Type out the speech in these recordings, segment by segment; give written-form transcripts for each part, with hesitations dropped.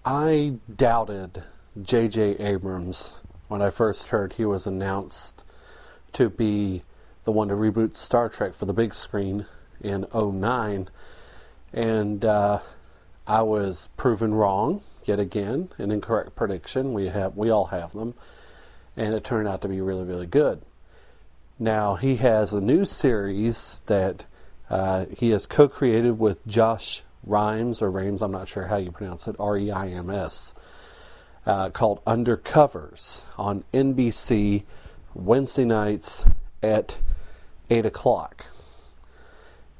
I doubted J.J. Abrams when I first heard he was announced to be the one to reboot Star Trek for the big screen in '09, and I was proven wrong yet again. An incorrect prediction. We all have them, and it turned out to be really, really good. Now he has a new series that he has co-created with Josh Rimes, or Rames, I'm not sure how you pronounce it, R-E-I-M-S, called Undercovers on NBC Wednesday nights at 8 o'clock.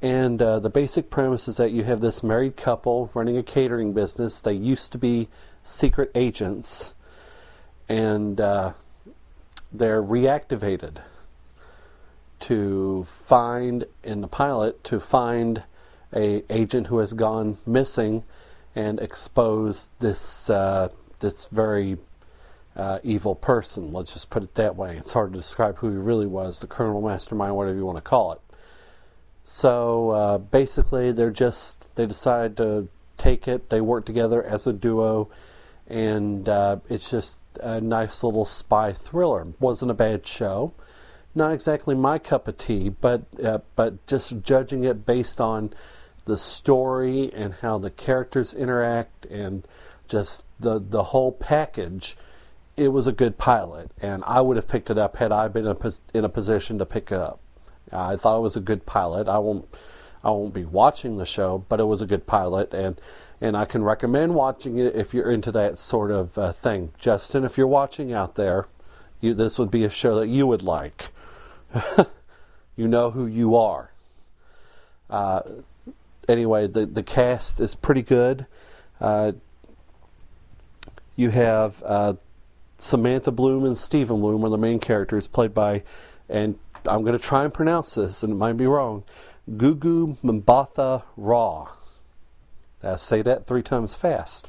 And the basic premise is that you have this married couple running a catering business. They used to be secret agents, and they're reactivated to find, in the pilot, to find a agent who has gone missing and expose this this very evil person. Let's just put it that way. It's hard to describe who he really was, the criminal mastermind, whatever you want to call it. So basically they decide to take it. They work together as a duo, and it's just a nice little spy thriller. Wasn't a bad show. Not exactly my cup of tea, but just judging it based on the story and how the characters interact and just the whole package, it was a good pilot, and I would have picked it up had I been in a position to pick it up. I thought it was a good pilot. I won't be watching the show, but it was a good pilot, and I can recommend watching it if you're into that sort of thing. Justin, if you're watching out there, this would be a show that you would like. You know who you are. Anyway, the cast is pretty good. You have Samantha Bloom and Stephen Bloom are the main characters, played by, and I'm going to try and pronounce this, and it might be wrong, Gugu Mbatha Raw. Say that 3 times fast.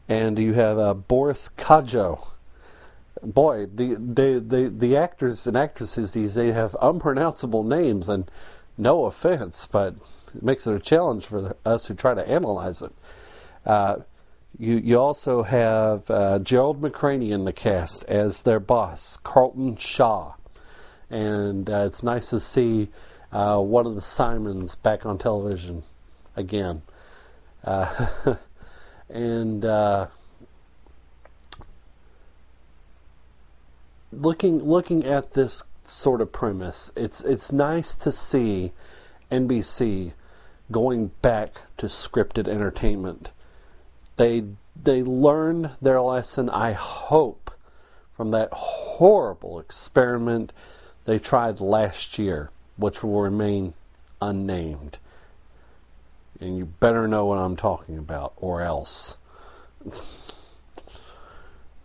And you have Boris Kajo. Boy, the actors and actresses these days have unpronounceable names, and no offense, but it makes it a challenge for us who try to analyze it. You also have Gerald McCraney in the cast as their boss, Carlton Shaw. And it's nice to see one of the Simons back on television again. And looking at this sort of premise, it's nice to see NBC going back to scripted entertainment. They learned their lesson, I hope, from that horrible experiment they tried last year, which will remain unnamed. And you better know what I'm talking about, or else.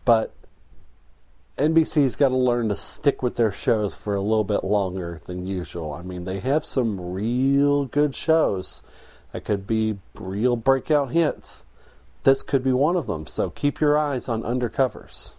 But NBC's got to learn to stick with their shows for a little bit longer than usual. I mean, they have some real good shows that could be real breakout hits. This could be one of them, so keep your eyes on Undercovers.